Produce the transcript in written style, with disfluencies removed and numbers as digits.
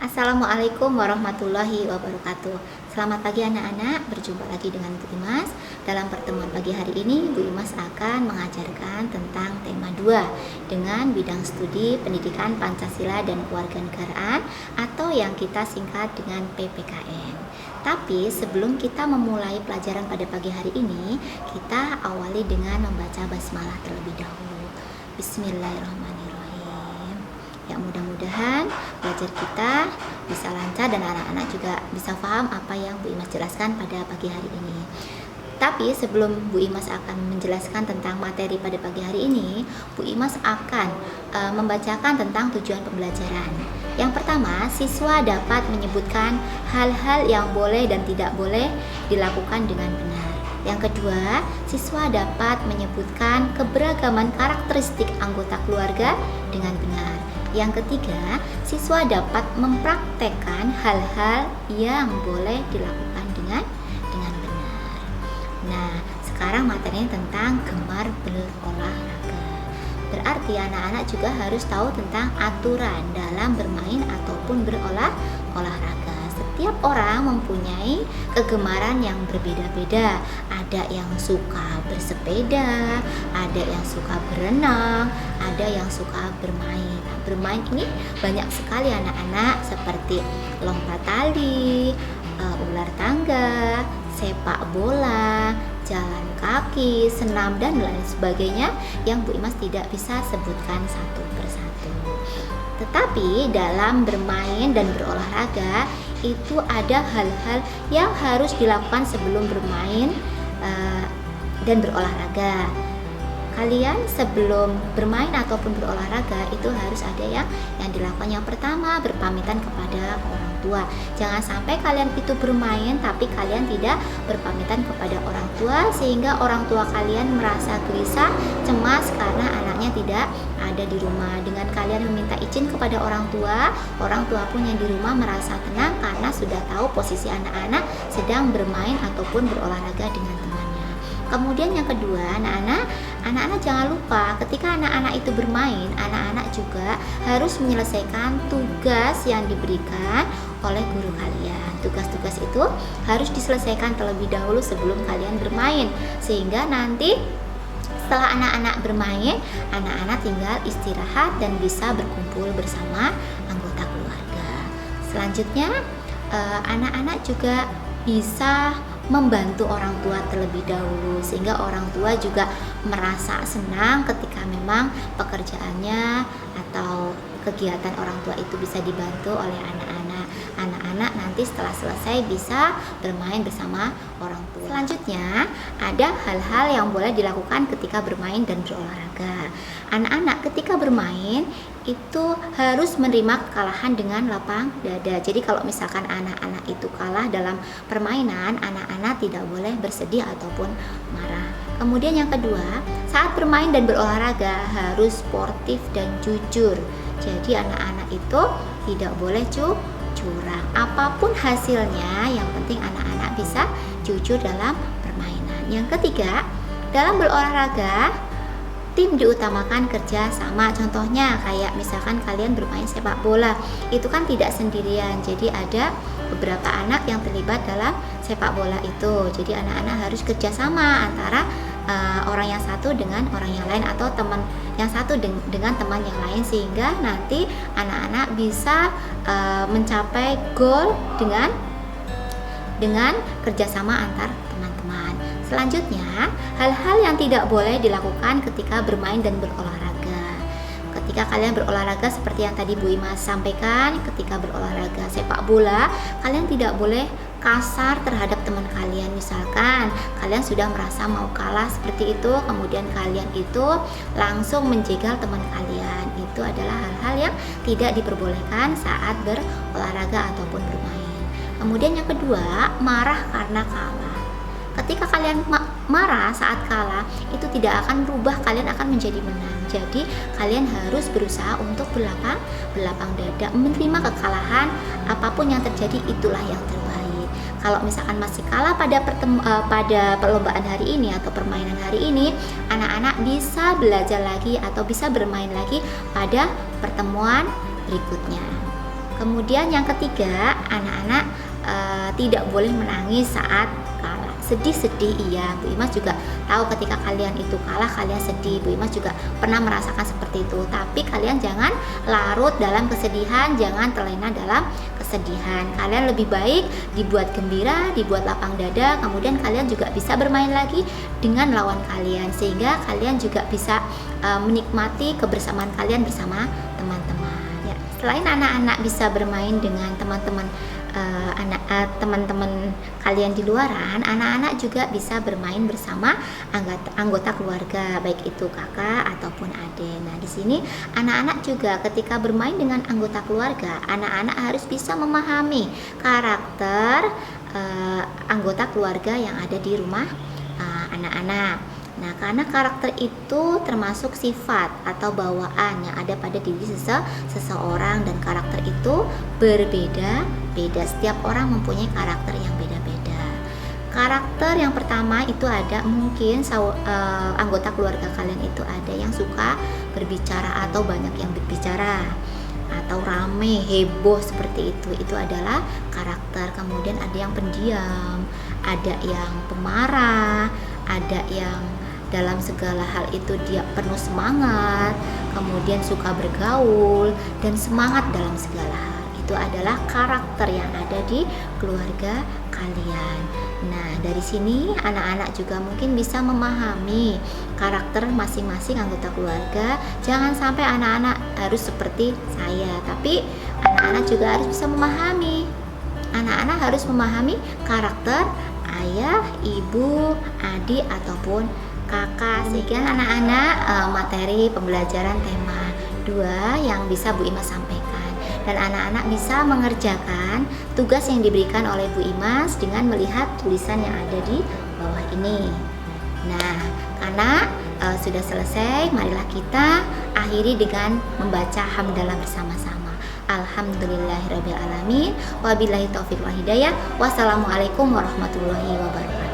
Assalamualaikum warahmatullahi wabarakatuh. Selamat pagi anak-anak, berjumpa lagi dengan Bu Imas. Dalam pertemuan pagi hari ini, Bu Imas akan mengajarkan tentang tema 2 dengan bidang studi Pendidikan Pancasila dan Kewarganegaraan atau yang kita singkat dengan PPKN. Tapi sebelum kita memulai pelajaran pada pagi hari ini, kita awali dengan membaca basmalah terlebih dahulu. Bismillahirrahmanirrahim. Ya, mudah-mudahan belajar kita bisa lancar dan anak-anak juga bisa paham apa yang Bu Imas jelaskan pada pagi hari ini. Tapi sebelum Bu Imas akan menjelaskan tentang materi pada pagi hari ini, Bu Imas akan membacakan tentang tujuan pembelajaran. Yang pertama, siswa dapat menyebutkan hal-hal yang boleh dan tidak boleh dilakukan dengan benar. Yang kedua, siswa dapat menyebutkan keberagaman karakteristik anggota keluarga dengan benar. Yang ketiga, siswa dapat mempraktekkan hal-hal yang boleh dilakukan dengan benar. Nah, sekarang materinya tentang gemar berolahraga. Berarti anak-anak juga harus tahu tentang aturan dalam bermain ataupun berolahraga. Setiap orang mempunyai kegemaran yang berbeda-beda. Ada yang suka bersepeda, ada yang suka berenang, ada yang suka bermain. Bermain ini banyak sekali anak-anak, seperti lompat tali, ular tangga, sepak bola, jalan kaki, senam, dan lain sebagainya yang Bu Imas tidak bisa sebutkan satu persatu. Tetapi dalam bermain dan berolahraga itu ada hal-hal yang harus dilakukan sebelum bermain dan berolahraga. Kalian sebelum bermain ataupun berolahraga itu harus ada yang dilakukan. Yang pertama, berpamitan kepada orang tua. Jangan sampai kalian itu bermain tapi kalian tidak berpamitan kepada orang tua, sehingga orang tua kalian merasa gelisah, cemas karena anaknya tidak ada di rumah. Dengan kalian meminta izin kepada orang tua pun yang di rumah merasa tenang karena sudah tahu posisi anak-anak sedang bermain ataupun berolahraga dengan temannya. Kemudian yang kedua, anak-anak jangan lupa ketika anak-anak itu bermain, anak-anak juga harus menyelesaikan tugas yang diberikan oleh guru kalian. Tugas-tugas itu harus diselesaikan terlebih dahulu sebelum kalian bermain, sehingga nanti setelah anak-anak bermain, anak-anak tinggal istirahat dan bisa berkumpul bersama anggota keluarga. Selanjutnya, anak-anak juga bisa membantu orang tua terlebih dahulu, sehingga orang tua juga merasa senang ketika memang pekerjaannya atau kegiatan orang tua itu bisa dibantu oleh anak-anak. Anak-anak nanti setelah selesai bisa bermain bersama orang tua. Selanjutnya, ada hal-hal yang boleh dilakukan ketika bermain dan berolahraga. Anak-anak ketika bermain itu harus menerima kekalahan dengan lapang dada. Jadi kalau misalkan anak-anak itu kalah dalam permainan, anak-anak tidak boleh bersedih ataupun marah. Kemudian yang kedua, saat bermain dan berolahraga harus sportif dan jujur. Jadi anak-anak itu tidak boleh curang. Apapun hasilnya, yang penting anak-anak bisa jujur dalam permainan. Yang ketiga, dalam berolahraga tim diutamakan kerja sama. Contohnya kayak misalkan kalian bermain sepak bola, itu kan tidak sendirian. Jadi ada beberapa anak yang terlibat dalam sepak bola itu. Jadi anak-anak harus kerja sama antara orang yang satu dengan orang yang lain, atau teman yang satu dengan teman yang lain, sehingga nanti anak-anak bisa mencapai goal dengan kerjasama antar teman-teman. Selanjutnya, hal-hal yang tidak boleh dilakukan ketika bermain dan berolahraga. Ketika kalian berolahraga seperti yang tadi Bu Imas sampaikan, ketika berolahraga sepak bola, kalian tidak boleh kasar terhadap teman kalian. Misalkan kalian sudah merasa mau kalah seperti itu, kemudian kalian itu langsung menjegal teman kalian. Itu adalah hal-hal yang tidak diperbolehkan saat berolahraga ataupun bermain. Kemudian yang kedua, marah karena kalah. Ketika kalian marah saat kalah, itu tidak akan berubah, kalian akan menjadi menang. Jadi kalian harus berusaha untuk berlapang dada, menerima kekalahan. Apapun yang terjadi, itulah yang terbaik. Kalau misalkan masih kalah pada perlombaan hari ini atau permainan hari ini, anak-anak bisa belajar lagi atau bisa bermain lagi pada pertemuan berikutnya. Kemudian yang ketiga, anak-anak tidak boleh menangis saat kalah. Sedih-sedih iya, Bu Imas juga tahu ketika kalian itu kalah, kalian sedih. Bu Imas juga pernah merasakan seperti itu. Tapi kalian jangan larut dalam kesedihan, jangan terlena dalam kesedihan. Kalian lebih baik dibuat gembira, dibuat lapang dada, kemudian kalian juga bisa bermain lagi dengan lawan kalian, sehingga kalian juga bisa menikmati kebersamaan kalian bersama teman-teman. Ya, selain anak-anak bisa bermain dengan teman-teman teman-teman kalian di luaran, anak-anak juga bisa bermain bersama anggota keluarga, baik itu kakak ataupun adik. Nah, di sini anak-anak juga ketika bermain dengan anggota keluarga, anak-anak harus bisa memahami karakter anggota keluarga yang ada di rumah anak-anak. Nah, karena karakter itu termasuk sifat atau bawaan yang ada pada diri seseorang, dan karakter itu berbeda-beda. Setiap orang mempunyai karakter yang beda-beda. Karakter yang pertama itu ada mungkin anggota keluarga kalian itu ada yang suka berbicara atau banyak yang berbicara atau rame, heboh seperti itu. Itu adalah karakter. Kemudian ada yang pendiam, ada yang pemarah, ada yang dalam segala hal itu dia penuh semangat, kemudian suka bergaul dan semangat dalam segala hal. Itu adalah karakter yang ada di keluarga kalian. Nah, dari sini anak-anak juga mungkin bisa memahami karakter masing-masing anggota keluarga. Jangan sampai anak-anak harus seperti saya, tapi anak-anak juga harus bisa memahami. Anak-anak harus memahami karakter ayah, ibu, adik ataupun kakak. Sekian anak-anak materi pembelajaran tema 2 yang bisa Bu Imas sampaikan, dan anak-anak bisa mengerjakan tugas yang diberikan oleh Bu Imas dengan melihat tulisan yang ada di bawah ini. Nah, karena sudah selesai, marilah kita akhiri dengan membaca hamdalah bersama-sama. Alhamdulillahirabbil alamin, wabillahi taufiq wal hidayah. Wassalamualaikum warahmatullahi wabarakatuh.